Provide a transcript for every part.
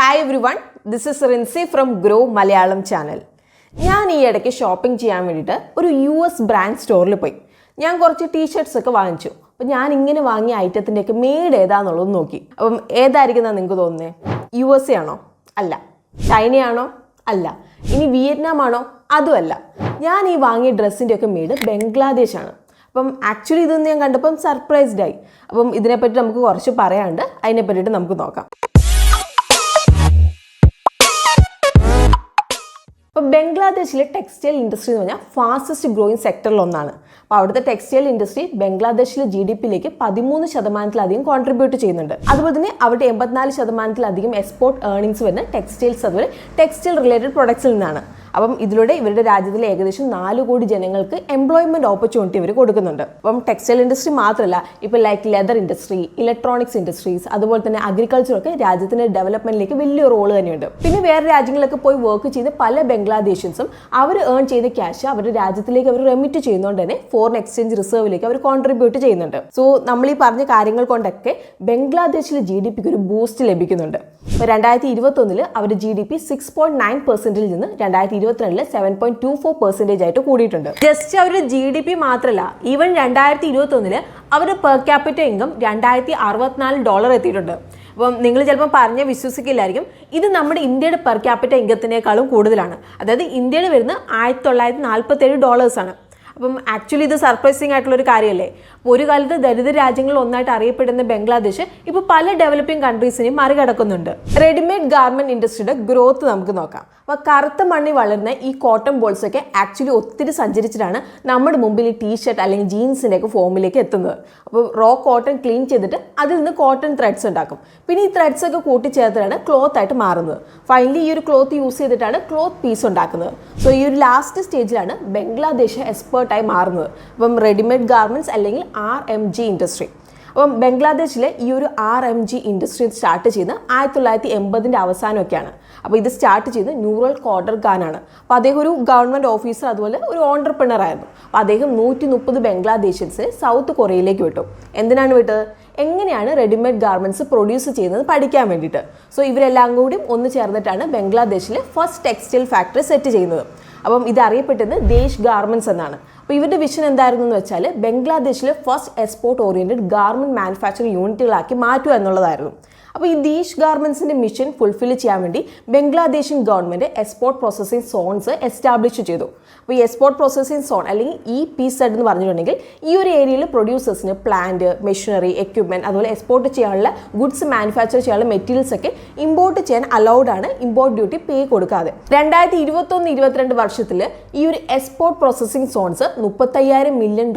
Hi everyone, this is Rinsi from Groww Malayalam channel. ഞാൻ ഈ ഇടയ്ക്ക് ഷോപ്പിംഗ് ചെയ്യാൻ വേണ്ടിയിട്ട് ഒരു US ബ്രാൻഡ് സ്റ്റോറിൽ പോയി. ഞാൻ കുറച്ച് ടീഷർട്ട്സ് ഒക്കെ വാങ്ങിച്ചു. അപ്പോൾ ഞാൻ ഇങ്ങനെ വാങ്ങിയ ഐറ്റത്തിൻ്റെയൊക്കെ മെയ്ഡ് ഏതാണെന്നുള്ളത് നോക്കി. അപ്പം ഏതായിരിക്കുന്നതാണ് നിങ്ങൾക്ക് തോന്നുന്നത്? USA ആണോ? അല്ല. ചൈനയാണോ? അല്ല. ഇനി വിയറ്റ്നാം ആണോ? അതുമല്ല. ഞാൻ ഈ വാങ്ങിയ ഡ്രസ്സിൻ്റെയൊക്കെ മെയ്ഡ് ബംഗ്ലാദേശാണ്. അപ്പം ആക്ച്വലി ഇതൊന്നും ഞാൻ കണ്ടപ്പം സർപ്രൈസ്ഡ് ആയി. അപ്പം ഇതിനെപ്പറ്റി നമുക്ക് കുറച്ച് പറയാനുണ്ട്. അതിനെ പറ്റിയിട്ട് നമുക്ക് നോക്കാം. അപ്പോൾ ബംഗ്ലാദേശിലെ ടെക്സ്റ്റൈൽ ഇൻഡസ്ട്രി എന്ന് പറഞ്ഞാൽ ഫാസ്റ്റസ്റ്റ് ഗ്രോയിങ് സെക്ടറിൽ ഒന്നാണ്. അപ്പോൾ അവിടുത്തെ ടെക്സ്റ്റൈൽ ഇൻഡസ്ട്രി ബംഗ്ലാദേശിലെ GDP-യിലേക്ക് 13% കോൺട്രിബ്യൂട്ട് ചെയ്യുന്നുണ്ട്. അതുപോലെ തന്നെ അവിടെ 84% എക്സ്പോർട്ട് ഏർണിംഗ്സ് വരുന്ന ടെക്സ്റ്റൈൽസ് അതുപോലെ ടെക്സ്റ്റൈൽ റിലേറ്റഡ് പ്രൊഡക്ട്സിൽ നിന്നാണ്. അപ്പം ഇതിലൂടെ ഇവരുടെ രാജ്യത്തിലെ ഏകദേശം 4 കോടി ജനങ്ങൾക്ക് എംപ്ലോയ്മെന്റ് ഓപ്പർച്യൂണിറ്റി ഇവർ കൊടുക്കുന്നുണ്ട്. അപ്പം ടെക്സ്റ്റൈൽ ഇൻഡസ്ട്രി മാത്രമല്ല, ഇപ്പോൾ like leather industry, electronics industries, അതുപോലെ തന്നെ അഗ്രികൾച്ചറൊക്കെ രാജ്യത്തിന്റെ ഡെവലപ്മെന്റിലേക്ക് വലിയൊരു റോള് തന്നെയുണ്ട്. പിന്നെ വേറെ രാജ്യങ്ങളിലൊക്കെ പോയി വർക്ക് ചെയ്ത് പല ബംഗ്ലാദേശൻസും അവർ ഏൺ ചെയ്ത ക്യാഷ് അവരുടെ രാജ്യത്തിലേക്ക് അവർ റെമിറ്റ് ചെയ്യുന്നതുകൊണ്ട് തന്നെ ഫോറിൻ എക്സ്ചേഞ്ച് റിസർവിലേക്ക് അവർ കോൺട്രിബ്യൂട്ട് ചെയ്യുന്നുണ്ട്. സോ നമ്മൾ ഈ പറഞ്ഞ കാര്യങ്ങൾ കൊണ്ടൊക്കെ ബംഗ്ലാദേശിലെ GDP-ക്ക് ഒരു ബൂസ്റ്റ് ലഭിക്കുന്നുണ്ട്. 2021 അവരുടെ GDP 6.9% നിന്ന് 2022 7.24% ആയിട്ട് കൂടിയിട്ടുണ്ട്. ജസ്റ്റ് അവരുടെ GDP മാത്രമല്ല, ഈവൻ 2021 അവരുടെ പെർ ക്യാപിറ്റൽ ഇൻകം $2064 എത്തിയിട്ടുണ്ട്. അപ്പം നിങ്ങൾ ചിലപ്പോൾ പറഞ്ഞ് വിശ്വസിക്കില്ലായിരിക്കും, ഇത് നമ്മുടെ ഇന്ത്യയുടെ പെർ ക്യാപിറ്റൽ ഇൻകത്തിനേക്കാളും കൂടുതലാണ്. അതായത് ഇന്ത്യയുടെ വരുന്ന $1947 ആണ്. അപ്പം ആക്ച്വലി ഇത് സർപ്രൈസിങ് ആയിട്ടുള്ളൊരു കാര്യമല്ലേ. അപ്പോൾ ഒരു കാലത്ത് ദരിദ്ര രാജ്യങ്ങളിൽ ഒന്നായിട്ട് അറിയപ്പെടുന്ന ബംഗ്ലാദേശ് ഇപ്പോൾ പല ഡെവലപ്പിംഗ് കൺട്രീസിനെയും മറികടക്കുന്നുണ്ട്. റെഡിമെയ്ഡ് ഗാർമെന്റ് ഇൻഡസ്ട്രിയുടെ ഗ്രോത്ത് നമുക്ക് നോക്കാം. അപ്പോൾ കറുത്ത മണ്ണിൽ വളരുന്ന ഈ കോട്ടൺ ബോൾസ് ഒക്കെ ആക്ച്വലി ഒത്തിരി സഞ്ചരിച്ചിട്ടാണ് നമ്മുടെ മുമ്പിൽ ഈ ടീഷർട്ട് അല്ലെങ്കിൽ ജീൻസിൻ്റെ ഒക്കെ ഫോമിലേക്ക് എത്തുന്നത്. അപ്പോൾ റോ കോട്ടൺ ക്ലീൻ ചെയ്തിട്ട് അതിൽ നിന്ന് കോട്ടൺ ത്രെഡ്സ് ഉണ്ടാക്കും. പിന്നെ ഈ ത്രെഡ്സ് ഒക്കെ കൂട്ടിച്ചേർത്തിട്ടാണ് ക്ലോത്ത് ആയിട്ട് മാറുന്നത്. ഫൈനലി ഈ ഒരു ക്ലോത്ത് യൂസ് ചെയ്തിട്ടാണ് ക്ലോത്ത് പീസ് ഉണ്ടാക്കുന്നത്. സോ ഈ ഒരു ലാസ്റ്റ് സ്റ്റേജിലാണ് ബംഗ്ലാദേശ് എക്സ്പേർട്ടായി മാറുന്നത്. അപ്പം റെഡിമെയ്ഡ് ഗാർമെന്റ്സ് അല്ലെങ്കിൽ RMG ഇൻഡസ്ട്രി. അപ്പം ബംഗ്ലാദേശിലെ ഈ ഒരു RMG ഇൻഡസ്ട്രി സ്റ്റാർട്ട് ചെയ്ത് 1980 അവസാനമൊക്കെയാണ്. അപ്പോൾ ഇത് സ്റ്റാർട്ട് ചെയ്ത് നൂറൽ കോഡർ ഖാനാണ്. അപ്പോൾ അദ്ദേഹം ഒരു ഗവൺമെൻറ് ഓഫീസർ അതുപോലെ ഒരു ഓണ്ടർപ്രണർ ആയിരുന്നു. അപ്പോൾ അദ്ദേഹം 130 ബംഗ്ലാദേശൻസിനെ സൗത്ത് കൊറിയയിലേക്ക് വിട്ടു. എന്തിനാണ് വിട്ടത്? എങ്ങനെയാണ് റെഡിമെയ്ഡ് ഗാർമെൻറ്റ്സ് പ്രൊഡ്യൂസ് ചെയ്യുന്നത് പഠിക്കാൻ വേണ്ടിയിട്ട്. സോ ഇവരെല്ലാം കൂടി ഒന്ന് ചേർന്നിട്ടാണ് ബംഗ്ലാദേശിലെ ഫസ്റ്റ് ടെക്സ്റ്റൈൽ ഫാക്ടറി സെറ്റ് ചെയ്യുന്നത്. അപ്പം ഇത് അറിയപ്പെട്ടത് ദേശ് ഗാർമെൻറ്റ്സ് എന്നാണ്. അപ്പോൾ ഇവരുടെ വിഷൻ എന്തായിരുന്നു എന്ന് വെച്ചാൽ ബംഗ്ലാദേശിലെ first export oriented garment manufacturing യൂണിറ്റുകളാക്കി മാറ്റുക എന്നുള്ളതായിരുന്നു. അപ്പോൾ ഈ ദേശ് ഗാർമെൻറ്റ്സിൻ്റെ മിഷൻ ഫുൾഫിൽ ചെയ്യാൻ വേണ്ടി ബംഗ്ലാദേശൻ government export processing zones establish ചെയ്തു. അപ്പോൾ ഈ എക്സ്പോർട്ട് പ്രോസസ്സിംഗ് സോൺ അല്ലെങ്കിൽ EPZ എന്ന് പറഞ്ഞിട്ടുണ്ടെങ്കിൽ ഈ ഒരു ഏരിയയിൽ പ്രൊഡ്യൂസേഴ്സിന് പ്ലാന്റ്, മെഷീനറി, എക്യുപ്മെൻറ്റ് അതുപോലെ എക്സ്പോർട്ട് ചെയ്യാനുള്ള ഗുഡ്സ് മാനുഫാക്ചർ ചെയ്യാനുള്ള മെറ്റീരിയൽസ് ഒക്കെ ഇമ്പോർട്ട് ചെയ്യാൻ അലൗഡ് ആണ്, ഇമ്പോർട്ട് ഡ്യൂട്ടി പേ കൊടുക്കാതെ. 2021-22 വർഷത്തിൽ ഈ ഒരു export processing zones $35 million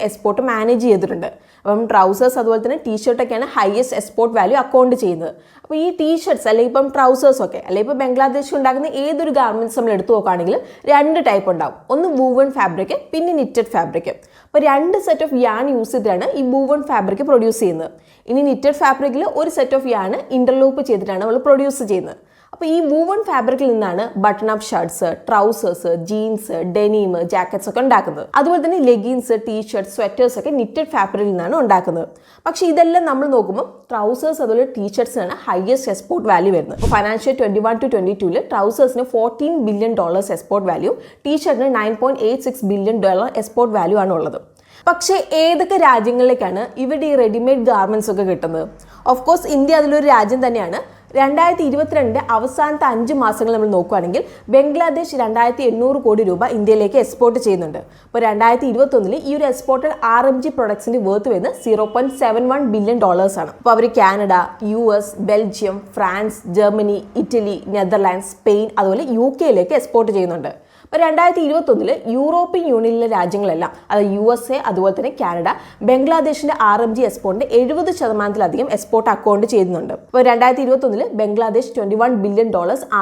export manage ചെയ്തിട്ടുണ്ട്. അപ്പം ട്രൗസേഴ്സ് അതുപോലെ തന്നെ ടീഷർട്ടൊക്കെയാണ് ഹയസ്റ്റ് എക്സ്പോർട്ട് വാല്യൂ അക്കൗണ്ട് ചെയ്യുന്നത്. അപ്പോൾ ഈ ടീഷർട്ട്സ് അല്ലെങ്കിൽ ഇപ്പം ട്രൗസേഴ്സൊക്കെ അല്ലെങ്കിൽ ഇപ്പോൾ ബംഗ്ലാദേശിൽ ഉണ്ടാക്കുന്ന ഏതൊരു ഗാർമെൻറ്റ്സ് നമ്മൾ എടുത്തു നോക്കുകയാണെങ്കിൽ 2 ടൈപ്പ് ഉണ്ടാവും. ഒന്ന് വൂവൺ ഫാബ്രിക്, പിന്നെ നിറ്റഡ് ഫാബ്രിക്. അപ്പോൾ 2 സെറ്റ് ഓഫ് യാൺ യൂസ് ചെയ്തിട്ടാണ് ഈ വൂവൺ ഫാബ്രിക് പ്രൊഡ്യൂസ് ചെയ്യുന്നത്. ഇനി നിറ്റഡ് ഫാബ്രിക്കിൽ ഒരു സെറ്റ് ഓഫ് യാൺ ഇന്റർലൂപ്പ് ചെയ്തിട്ടാണ് നമ്മൾ പ്രൊഡ്യൂസ് ചെയ്യുന്നത്. അപ്പോൾ ഈ വൂവൺ ഫാബ്രിക്കിൽ നിന്നാണ് button up shirts, trousers, jeans, denim, jackets ഒക്കെ ഉണ്ടാക്കുന്നത്. അതുപോലെ തന്നെ ലെഗിൻസ്, ടീഷർട്ട്, സ്വെറ്റേഴ്സ് ഒക്കെ നിറ്റഡ് ഫാബ്രിക്കിൽ നിന്നാണ് ഉണ്ടാക്കുന്നത്. പക്ഷേ ഇതെല്ലാം നമ്മൾ നോക്കുമ്പോൾ ട്രൗസേഴ്സ് അതുപോലെ ടീഷർട്ട്സിനാണ് ഹയസ്റ്റ് എക്സ്പോർട്ട് വാല്യൂ വരുന്നത്. അപ്പോൾ ഫൈനാൻഷ്യൽ 21-22 ട്രൗസേഴ്സിന് $14 ബില്യൺ എക്സ്പോർട്ട് വാല്യൂ, ടീഷർട്ടിന് $9.86 ബില്യൺ എക്സ്പോർട്ട് വാല്യൂ ആണ് ഉള്ളത്. പക്ഷേ ഏതൊക്കെ രാജ്യങ്ങളിലേക്കാണ് ഇവിടെ ഈ റെഡിമെയ്ഡ് ഗാർമെന്റ്സ് ഒക്കെ കിട്ടുന്നത്? ഓഫ് കോഴ്സ് ഇന്ത്യ അതിലൊരു രാജ്യം തന്നെയാണ്. 2022 അവസാനത്തെ 5 മാസങ്ങൾ നമ്മൾ നോക്കുകയാണെങ്കിൽ ബംഗ്ലാദേശ് 2800 കോടി രൂപ ഇന്ത്യയിലേക്ക് എക്സ്പോർട്ട് ചെയ്യുന്നുണ്ട്. അപ്പോൾ 2021 ഈ ഒരു എക്സ്പോർട്ടഡ് RMG പ്രൊഡക്ട്സിന്റെ വേർത്ത് വരുന്നത് $0.71 ബില്യൺ ആണ്. അപ്പോൾ അവർ Canada, US, Belgium, France, Germany, Italy, Netherlands, Spain അതുപോലെ UK എക്സ്പോർട്ട് ചെയ്യുന്നുണ്ട്. അപ്പോൾ 2021 യൂറോപ്യൻ യൂണിയനിലെ രാജ്യങ്ങളെല്ലാം, അതായത് USA അതുപോലെ തന്നെ കാനഡ, ബംഗ്ലാദേശിന്റെ RMG എക്സ്പോർട്ടിന്റെ 70% എക്സ്പോർട്ട് അക്കൗണ്ട് ചെയ്യുന്നുണ്ട്. അപ്പോൾ 2021 Bangladesh $21 billion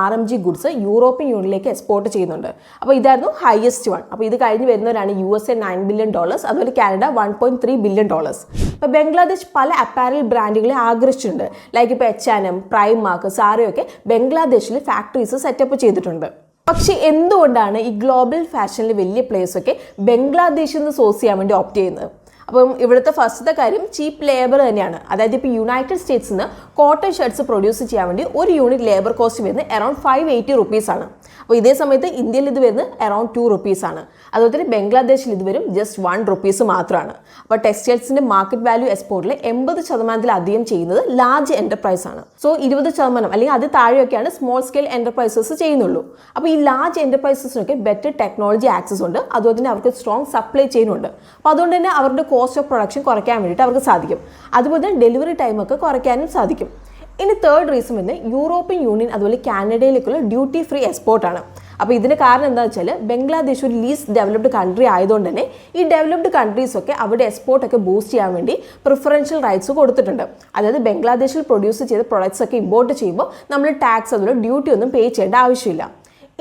RMG goods European യൂണിയനിലേക്ക് എക്സ്പോർട്ട് ചെയ്യുന്നുണ്ട്. അപ്പോൾ ഇതായിരുന്നു ഹയസ്റ്റ് വൺ. അപ്പോൾ ഇത് കഴിഞ്ഞ് വരുന്നവരാണ് USA $9 ബില്യൺ, അതുപോലെ കാനഡ $1.3 ബില്യൺ. അപ്പോൾ ബംഗ്ലാദേശ് പല അപ്പാരൽ ബ്രാൻഡുകളെ ആകർഷിച്ചിട്ടുണ്ട്. ലൈക്ക് ഇപ്പോൾ H&M, പ്രൈമാർക്ക്, സാരയൊക്കെ ബംഗ്ലാദേശിൽ ഫാക്ടറീസ് സെറ്റപ്പ് ചെയ്തിട്ടുണ്ട്. പക്ഷേ എന്തുകൊണ്ടാണ് ഈ ഗ്ലോബൽ ഫാഷനിൽ വലിയ പ്ലേയേഴ്സൊക്കെ ബംഗ്ലാദേശിൽ നിന്ന് സോഴ്സ് ചെയ്യാൻ വേണ്ടി ഓപ്റ്റ് ചെയ്യുന്നത്? അപ്പം ഇവിടുത്തെ ഫസ്റ്റത്തെ കാര്യം ചീപ്പ് ലേബർ തന്നെയാണ്. അതായത് ഇപ്പോൾ യുണൈറ്റഡ് സ്റ്റേറ്റ്സിൽ നിന്ന് കോട്ടൺ ഷർട്ട്സ് പ്രൊഡ്യൂസ് ചെയ്യാൻ വേണ്ടി ഒരു യൂണിറ്റ് ലേബർ കോസ്റ്റ് വരുന്നത് അറൌണ്ട് 580 റുപ്പീസാണ്. അപ്പോൾ ഇതേ സമയത്ത് ഇന്ത്യയിൽ ഇത് വരുന്നത് അറൌണ്ട് 2 റുപ്പീസാണ്. അതുപോലെ തന്നെ ബംഗ്ലാദേശിൽ ഇത് വരും ജസ്റ്റ് 1 റുപ്പീസ് മാത്രമാണ്. അപ്പോൾ ടെക്സ്റ്റൈൽസിൻ്റെ മാർക്കറ്റ് വാല്യൂ എക്സ്പോർട്ടിൽ 80% ചെയ്യുന്നത് ലാർജ് എൻ്റർപ്രൈസ് ആണ്. സോ 20% അല്ലെങ്കിൽ അത് താഴെയൊക്കെയാണ് സ്മോൾ സ്കെയിൽ എൻ്റർപ്രൈസസ് ചെയ്യുന്നുള്ളൂ. അപ്പോൾ ഈ ലാർജ് എൻ്റർപ്രൈസസിനൊക്കെ ബെറ്റർ ടെക്നോളജി ആക്സസ് ഉണ്ട്. അതുപോലെ തന്നെ അവർക്ക് സ്ട്രോങ് സപ്ലൈ ചെയിൻ ഉണ്ട്. അപ്പോൾ അതുകൊണ്ട് തന്നെ അവരുടെ കോസ്റ്റ് ഓഫ് പ്രൊഡക്ഷൻ കുറയ്ക്കാൻ വേണ്ടിയിട്ട് അവർക്ക് സാധിക്കും. അതുപോലെ തന്നെ ഡെലിവറി ടൈമൊക്കെ കുറയ്ക്കാനും സാധിക്കും. ഇനി തേർഡ് റീസൺ വന്ന് യൂറോപ്യൻ യൂണിയൻ അതുപോലെ കാനഡയിലേക്കുള്ള ഡ്യൂട്ടി ഫ്രീ എക്സ്പോർട്ടാണ്. അപ്പോൾ ഇതിന് കാരണം എന്താണെന്ന് വെച്ചാൽ ബംഗ്ലാദേശ് ഒരു ലീസ്റ്റ് ഡെവലപ്ഡ് കൺട്രി ആയതുകൊണ്ട് തന്നെ ഈ ഡെവലപ്ഡ് കൺട്രീസൊക്കെ അവിടെ എക്സ്പോർട്ടൊക്കെ ബൂസ്റ്റ് ചെയ്യാൻ വേണ്ടി പ്രിഫറൻഷ്യൽ റൈറ്റ്സ് കൊടുത്തിട്ടുണ്ട്. അതായത് ബംഗ്ലാദേശിൽ പ്രൊഡ്യൂസ് ചെയ്ത പ്രൊഡക്ട്സ് ഒക്കെ ഇമ്പോർട്ട് ചെയ്യുമ്പോൾ നമ്മൾ ടാക്സ് അതുപോലെ ഡ്യൂട്ടി ഒന്നും പേ ചെയ്യേണ്ട ആവശ്യമില്ല.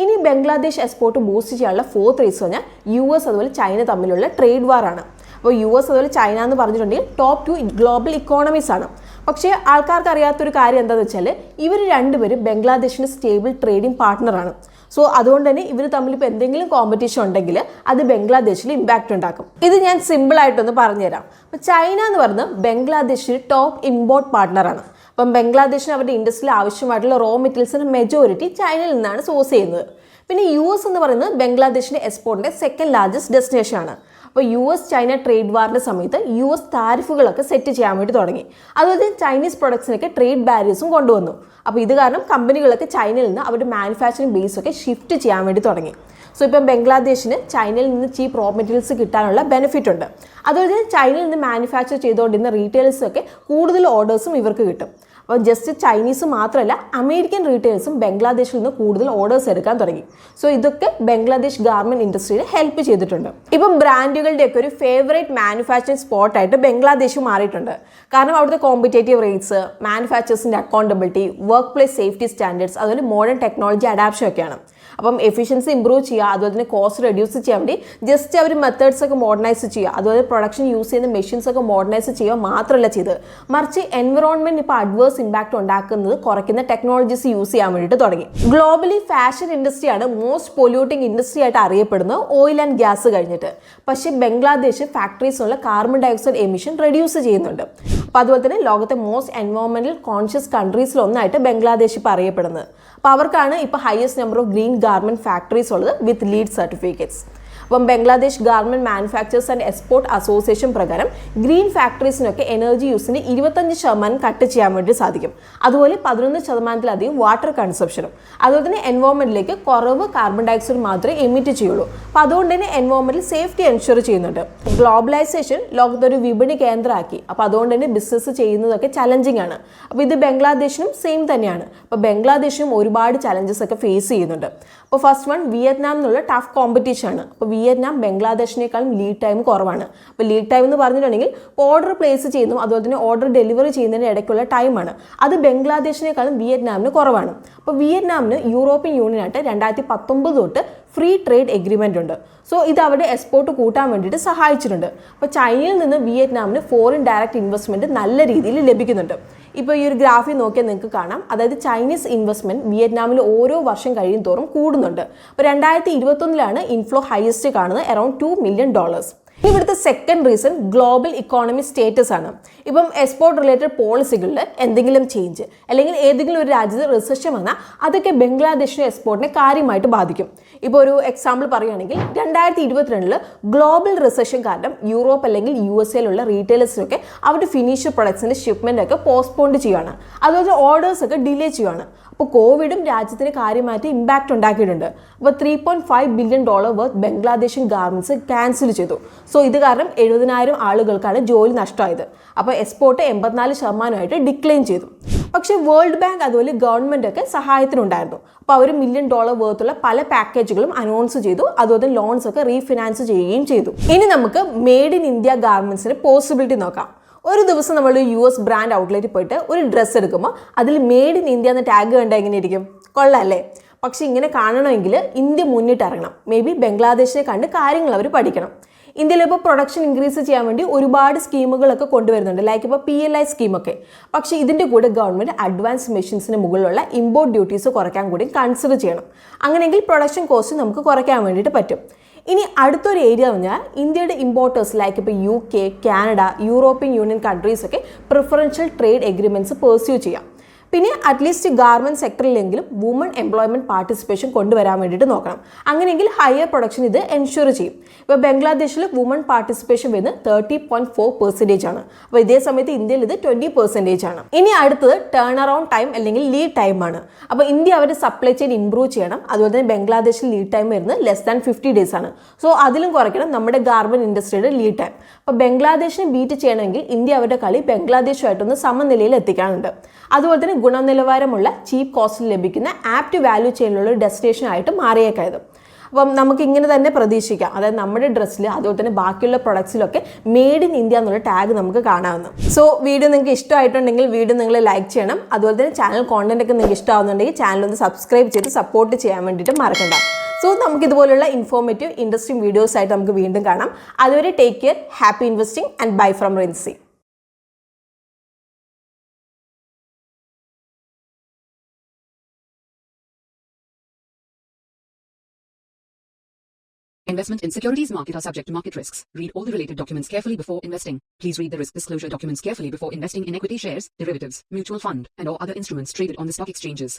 ഇനി ബംഗ്ലാദേശ് എക്സ്പോർട്ട് ബൂസ്റ്റ് ചെയ്യാനുള്ള ഫോർത്ത് റീസൺ പറഞ്ഞാൽ US അതുപോലെ ചൈന തമ്മിലുള്ള ട്രേഡ് വാർ ആണ്. അപ്പോൾ US അതുപോലെ ചൈന എന്ന് പറഞ്ഞിട്ടുണ്ടെങ്കിൽ ടോപ്പ് 2 ഗ്ലോബൽ ഇക്കോണമീസ് ആണ്. പക്ഷേ ആൾക്കാർക്ക് അറിയാത്തൊരു കാര്യം എന്താണെന്ന് വെച്ചാൽ ഇവർ രണ്ടുപേരും ബംഗ്ലാദേശിൻ്റെ സ്റ്റേബിൾ ട്രേഡിംഗ് പാർട്ട്ണറാണ്. സോ അതുകൊണ്ട് തന്നെ ഇവർ തമ്മിൽ ഇപ്പോൾ എന്തെങ്കിലും കോമ്പറ്റീഷൻ ഉണ്ടെങ്കിൽ അത് ബംഗ്ലാദേശിൽ ഇമ്പാക്റ്റ് ഉണ്ടാക്കും. ഇത് ഞാൻ സിമ്പിളായിട്ടൊന്ന് പറഞ്ഞുതരാം. അപ്പോൾ ചൈന എന്ന് പറയുന്നത് ബംഗ്ലാദേശിൽ ടോപ്പ് ഇമ്പോർട്ട് പാർട്ട്ണറാണ്. അപ്പം ബംഗ്ലാദേശിന് അവരുടെ ഇൻഡസ്ട്രിയിൽ ആവശ്യമായിട്ടുള്ള റോ മെറ്റീരിയൽസിൻ്റെ മെജോറിറ്റി ചൈനയിൽ നിന്നാണ് സോഴ്സ് ചെയ്യുന്നത്. പിന്നെ US എന്ന് പറയുന്നത് ബംഗ്ലാദേശിൻ്റെ എക്സ്പോർട്ടിൻ്റെ സെക്കൻഡ് ലാർജസ്റ്റ് ഡെസ്റ്റിനേഷൻ ആണ്. അപ്പോൾ US ചൈന ട്രേഡ് വാറിൻ്റെ സമയത്ത് US താരിഫുകളൊക്കെ സെറ്റ് ചെയ്യാൻ വേണ്ടി തുടങ്ങി. അതുപോലെ ചൈനീസ് പ്രൊഡക്ട്സിനൊക്കെ ട്രേഡ് ബാരിയേഴ്സും കൊണ്ടുവന്നു. അപ്പോൾ ഇത് കാരണം കമ്പനികളൊക്കെ ചൈനയിൽ നിന്ന് അവരുടെ മാനുഫാക്ചറിങ് ബേസൊക്കെ ഷിഫ്റ്റ് ചെയ്യാൻ വേണ്ടി തുടങ്ങി. സോ ഇപ്പം ബംഗ്ലാദേശിന് ചൈനയിൽ നിന്ന് ചീപ്പ് റോ മെറ്റീരിയൽസ് കിട്ടാനുള്ള ബെനിഫിറ്റ് ഉണ്ട്. അതുപോലെ തന്നെ ചൈനയിൽ നിന്ന് മാനുഫാക്ചർ ചെയ്തുകൊണ്ടിരുന്ന റീറ്റെയിലേഴ്സൊക്കെ കൂടുതൽ ഓർഡേഴ്സും ഇവർക്ക് കിട്ടും. അപ്പോൾ ജസ്റ്റ് ചൈനീസ് മാത്രമല്ല അമേരിക്കൻ റീറ്റെയിലേഴ്സും ബംഗ്ലാദേശിൽ നിന്ന് കൂടുതൽ ഓർഡേഴ്സ് എടുക്കാൻ തുടങ്ങി. സോ ഇതൊക്കെ ബംഗ്ലാദേശ് ഗാർമെൻറ്റ് ഇൻഡസ്ട്രിയെ ഹെൽപ്പ് ചെയ്തിട്ടുണ്ട്. ഇപ്പം ബ്രാൻഡുകളുടെയൊക്കെ ഒരു ഫേവറേറ്റ് മാനുഫാക്ചറിങ് സ്പോട്ടായിട്ട് ബംഗ്ലാദേശ് മാറിയിട്ടുണ്ട്. കാരണം അവിടുത്തെ കോമ്പറ്റേറ്റീവ് റേറ്റ്സ്, മാനുഫാക്ചേഴ്സിൻ്റെ അക്കൗണ്ടബിലിറ്റി, വർക്ക് പ്ലേസ് സേഫ്റ്റി സ്റ്റാൻഡേർഡ്സ്, അതുപോലെ മോഡേൺ ടെക്നോളജി അഡാപ്ഷൻ ഒക്കെയാണ്. അപ്പം എഫിഷ്യൻസി ഇംപ്രൂവ് ചെയ്യുക, അതുപോലെ തന്നെ കോസ്റ്റ് റെഡ്യൂസ് ചെയ്യാൻ വേണ്ടി ജസ്റ്റ് അവർ മെത്തേഡ്സ് ഒക്കെ മോഡേണൈസ് ചെയ്യുക, അതുപോലെ പ്രൊഡക്ഷൻ യൂസ് ചെയ്യുന്ന മെഷീൻസ് ഒക്കെ മോഡേണൈസ് ചെയ്യുക മാത്രമല്ല ചെയ്ത്, മറിച്ച് എൻവറോൺമെന്റ് ഇപ്പോൾ അഡ്വേഴ്സ് ഇമ്പാക്ട് ഉണ്ടാക്കുന്നത് കുറയ്ക്കുന്ന ടെക്നോളജീസ് യൂസ് ചെയ്യാൻ വേണ്ടിയിട്ട് തുടങ്ങി. ഗ്ലോബലി ഫാഷൻ ഇൻഡസ്ട്രിയാണ് മോസ്റ്റ് പൊല്യൂട്ടിംഗ് ഇൻഡസ്ട്രി ആയിട്ട് അറിയപ്പെടുന്നത് ഓയിൽ ആൻഡ് ഗ്യാസ് കഴിഞ്ഞിട്ട്. പക്ഷേ ബംഗ്ലാദേശ് ഫാക്ടറീസിനുള്ള കാർബൺ ഡയോക്സൈഡ് എമിഷൻ റെഡ്യൂസ് ചെയ്യുന്നുണ്ട്. അപ്പോൾ അതുപോലെ തന്നെ ലോകത്തെ മോസ്റ്റ് എൻവയോൺമെന്റൽ കോൺഷ്യസ് കൺട്രീസിലൊന്നായിട്ട് ബംഗ്ലാദേശ് ഇപ്പോൾ അറിയപ്പെടുന്നത്. അപ്പോൾ അവർക്കാണ് ഇപ്പോൾ highest number of green garment factories ഉള്ളത് വിത്ത് ലീഡ് സർട്ടിഫിക്കറ്റ്സ്. അപ്പം Bangladesh garment manufactures and export association പ്രകാരം ഗ്രീൻ ഫാക്ടറീസിനൊക്കെ എനർജി യൂസിന് 25% കട്ട് ചെയ്യാൻ വേണ്ടി സാധിക്കും. അതുപോലെ 11% വാട്ടർ കൺസപ്ഷനും. അതുപോലെ തന്നെ എൻവയോൺമെന്റിലേക്ക് കുറവ് കാർബൺ ഡയോക്സൈഡ് മാത്രമേ എമിറ്റ് ചെയ്യുള്ളൂ. അപ്പോൾ അതുകൊണ്ട് തന്നെ എൻവയോൺമെന്റൽ സേഫ്റ്റി എൻഷുർ ചെയ്യുന്നുണ്ട്. ഗ്ലോബലൈസേഷൻ ലോകത്തൊരു വിപണി കേന്ദ്രമാക്കി. അപ്പോൾ അതുകൊണ്ട് തന്നെ ബിസിനസ് ചെയ്യുന്നതൊക്കെ ചലഞ്ചിങ് ആണ്. അപ്പോൾ ഇത് ബംഗ്ലാദേശിനും സെയിം തന്നെയാണ്. അപ്പോൾ ബംഗ്ലാദേശിനും ഒരുപാട് ചലഞ്ചസ് ഒക്കെ ഫേസ് ചെയ്യുന്നുണ്ട്. അപ്പോൾ ഫസ്റ്റ് വൺ വിയറ്റ്നാം എന്നുള്ള ടഫ് കോമ്പറ്റീഷൻ ആണ്. അപ്പോൾ വിയറ്റ്നാം ബംഗ്ലാദേശിനേക്കാളും ലീഡ് ടൈം കുറവാണ്. അപ്പോൾ ലീഡ് ടൈം എന്ന് പറഞ്ഞിട്ടുണ്ടെങ്കിൽ ഓർഡർ പ്ലേസ് ചെയ്യുന്നു അതുപോലെ തന്നെ ഓർഡർ ഡെലിവറി ചെയ്യുന്നതിന് ഇടയ്ക്കുള്ള ടൈമാണ്. അത് ബംഗ്ലാദേശിനേക്കാളും വിയറ്റ്നാമിന് കുറവാണ്. അപ്പോൾ വിയറ്റ്നാമിന് യൂറോപ്യൻ യൂണിയനായിട്ട് 2019 തൊട്ട് ഫ്രീ ട്രേഡ് എഗ്രിമെൻ്റ് ഉണ്ട്. സോ ഇത് അവിടെ എക്സ്പോർട്ട് കൂട്ടാൻ വേണ്ടിയിട്ട് സഹായിച്ചിട്ടുണ്ട്. അപ്പോൾ ചൈനയിൽ നിന്ന് വിയറ്റ്നാമിന് ഫോറിൻ ഡയറക്റ്റ് ഇൻവെസ്റ്റ്മെൻറ്റ് നല്ല രീതിയിൽ ലഭിക്കുന്നുണ്ട്. ഇപ്പോൾ ഈ ഒരു ഗ്രാഫിൽ നോക്കിയാൽ നിങ്ങൾക്ക് കാണാം. അതായത് ചൈനീസ് ഇൻവെസ്റ്റ്മെൻറ്റ് വിയറ്റ്നാമിൽ ഓരോ വർഷം കഴിയും തോറും കൂടുന്നുണ്ട്. അപ്പോൾ 2021 ഇൻഫ്ലോ ഹയസ്റ്റ് കാണുന്നത് അറൌണ്ട് $2 മില്യൺ. ഇവിടുത്തെ second reason global economy status ആണ്. ഇപ്പം എക്സ്പോർട്ട് റിലേറ്റഡ് പോളിസികളിൽ എന്തെങ്കിലും ചേഞ്ച് അല്ലെങ്കിൽ ഏതെങ്കിലും ഒരു രാജ്യത്ത് റിസഷൻ വന്നാൽ അതൊക്കെ ബംഗ്ലാദേശിൻ്റെ എക്സ്പോർട്ടിനെ കാര്യമായിട്ട് ബാധിക്കും. ഇപ്പോൾ ഒരു എക്സാമ്പിൾ പറയുകയാണെങ്കിൽ 2022 ഗ്ലോബൽ റിസഷൻ കാരണം യൂറോപ്പ് അല്ലെങ്കിൽ USA റീറ്റെയിലേഴ്സിനൊക്കെ അവരുടെ ഫിനിഷ്ഡ് പ്രൊഡക്ട്സിൻ്റെ ഷിപ്മെൻ്റ് ഒക്കെ പോസ്റ്റ്പോണ്ട് ചെയ്യുകയാണ്. അതുപോലെ ഓർഡേഴ്സ് ഒക്കെ ഡിലേ ചെയ്യുകയാണ്. അപ്പോൾ കോവിഡും രാജ്യത്തിന് കാര്യമായിട്ട് ഇമ്പാക്റ്റ് ഉണ്ടാക്കിയിട്ടുണ്ട്. അപ്പോൾ $3.5 ബില്യൺ വർത്ത് ബംഗ്ലാദേശൻ ഗാർമെൻറ്റ്സ് ക്യാൻസൽ ചെയ്തു. സോ ഇത് കാരണം 70,000 ആളുകൾക്കാണ് ജോലി നഷ്ടമായത്. അപ്പോൾ എക്സ്പോർട്ട് 84% ഡിക്ലൈൻ ചെയ്തു. പക്ഷേ വേൾഡ് ബാങ്ക് അതുപോലെ ഗവൺമെൻറ് ഒക്കെ സഹായത്തിനുണ്ടായിരുന്നു. അപ്പോൾ അവർ $1 മില്യൺ വർത്തുള്ള പല പാക്കേജുകളും അനൗൺസ് ചെയ്തു. അതുപോലെ ലോൺസ് ഒക്കെ റീഫിനാൻസ് ചെയ്യുകയും ചെയ്തു. ഇനി നമുക്ക് മെയ്ഡ് ഇൻ ഇന്ത്യ ഗാർമെൻറ്റ്സിന് പോസിബിലിറ്റി നോക്കാം. ഒരു ദിവസം നമ്മൾ US ബ്രാൻഡ് ഔട്ട്ലെറ്റിൽ പോയിട്ട് ഒരു ഡ്രസ്സ് എടുക്കുമ്പോൾ അതിൽ മെയ്ഡ് ഇൻ ഇന്ത്യ എന്ന ടാഗ് കണ്ടാൽ എങ്ങനെ ഇരിക്കും? കൊള്ളാമല്ലേ? പക്ഷേ ഇങ്ങനെ കാണണമെങ്കിൽ ഇന്ത്യ മുന്നിട്ടിറങ്ങണം. മേ ബി ബംഗ്ലാദേശിനെ കണ്ട് കാര്യങ്ങൾ അവർ പഠിക്കണം. ഇന്ത്യയിൽ ഇപ്പോൾ പ്രൊഡക്ഷൻ ഇൻക്രീസ് ചെയ്യാൻ വേണ്ടി ഒരുപാട് സ്കീമുകളൊക്കെ കൊണ്ടുവരുന്നുണ്ട്. ലൈക്ക് ഇപ്പോൾ PLI സ്കീമൊക്കെ. പക്ഷേ ഇതിൻ്റെ കൂടെ ഗവൺമെൻറ് അഡ്വാൻസ് മെഷീൻസിന് മുകളിലുള്ള ഇമ്പോർട്ട് ഡ്യൂട്ടീസ് കുറയ്ക്കാൻ കൂടി കൺസിഡർ ചെയ്യണം. അങ്ങനെയെങ്കിൽ പ്രൊഡക്ഷൻ കോസ്റ്റ് നമുക്ക് കുറയ്ക്കാൻ വേണ്ടിയിട്ട് പറ്റും. ഇനി അടുത്തൊരു ഏരിയ എന്ന് പറഞ്ഞാൽ ഇന്ത്യയുടെ ഇമ്പോർട്ടേഴ്സ് ലൈക്ക് ഇപ്പോൾ UK, Canada, European Union countries ഒക്കെ പ്രിഫറൻഷ്യൽ ട്രേഡ് എഗ്രിമെൻറ്റ്സ് പെർസ്യൂ ചെയ്യാം. പിന്നെ അറ്റ്ലീസ്റ്റ് ഗാർമെൻറ്റ് സെക്ടറിലെങ്കിലും വുമൺ എംപ്ലോയ്മെൻറ്റ് പാർട്ടിസിപ്പേഷൻ കൊണ്ടുവരാൻ വേണ്ടിയിട്ട് നോക്കണം. അങ്ങനെയെങ്കിൽ ഹയർ പ്രൊഡക്ഷൻ ഇത് എൻഷുർ ചെയ്യും. ഇപ്പോൾ ബംഗ്ലാദേശിൽ വുമൺ പാർട്ടിസിപ്പേഷൻ വരുന്നത് 30.4% ആണ്. അപ്പോൾ ഇതേ സമയത്ത് ഇന്ത്യയിൽ ഇത് 20% ആണ്. ഇനി അടുത്തത് ടേൺ അറൗണ്ട് ടൈം അല്ലെങ്കിൽ ലീഡ് ടൈം ആണ്. അപ്പോൾ ഇന്ത്യ അവരുടെ സപ്ലൈ ചെയിൻ ഇംപ്രൂവ് ചെയ്യണം. അതുപോലെ തന്നെ ബംഗ്ലാദേശിൽ ലീഡ് ടൈം വരുന്നത് ലെസ് ദാൻ 50 days ആണ്. സോ അതിലും കുറയ്ക്കണം നമ്മുടെ ഗാർമെൻറ്റ് ഇൻഡസ്ട്രിയുടെ ലീഡ് ടൈം. അപ്പോൾ ബംഗ്ലാദേശിനെ ബീറ്റ് ചെയ്യണമെങ്കിൽ ഇന്ത്യ അവരുടെ കളി ബംഗ്ലാദേശുമായിട്ടൊന്ന് സമനിലയിൽ എത്തിക്കാനുണ്ട്. അതുപോലെ തന്നെ ഗുണനിലവാരമുള്ള ചീപ്പ് കോസ്റ്റിൽ ലഭിക്കുന്ന ആപ്റ്റ് വാല്യൂ ചെയിനുള്ള ഒരു ഡെസ്റ്റിനേഷൻ ആയിട്ട് മാറിയേക്കായത്. അപ്പം നമുക്ക് ഇങ്ങനെ തന്നെ പ്രതീക്ഷിക്കാം. അതായത് നമ്മുടെ ഡ്രസ്സിൽ അതുപോലെ തന്നെ ബാക്കിയുള്ള പ്രൊഡക്ട്സിലൊക്കെ മെയ്ഡ് ഇൻ ഇന്ത്യ എന്നുള്ള ടാഗ് നമുക്ക് കാണാവുന്നു. സോ വീഡിയോ നിങ്ങൾക്ക് ഇഷ്ടമായിട്ടുണ്ടെങ്കിൽ വീഡിയോ നിങ്ങൾ ലൈക്ക് ചെയ്യണം. അതുപോലെ തന്നെ ചാനൽ കോണ്ടന്റ് ഒക്കെ നിങ്ങൾക്ക് ഇഷ്ടമാവുന്നുണ്ടെങ്കിൽ ചാനൽ ഒന്ന് സബ്സ്ക്രൈബ് ചെയ്ത് സപ്പോർട്ട് ചെയ്യാൻ വേണ്ടിയിട്ട് മറക്കണ്ട. സോ നമുക്ക് ഇതുപോലുള്ള ഇൻഫോർമേറ്റീവ് ഇൻട്രസ്റ്റിംഗ് വീഡിയോസ് ആയിട്ട് നമുക്ക് വീണ്ടും കാണാം. അതുവരെ take care, happy investing and bye from Rincy. Investment in securities market are subject to market risks. Read all the related documents carefully before investing. Please read the risk disclosure documents carefully before investing in equity shares, derivatives, mutual fund, and or other instruments traded on the stock exchanges.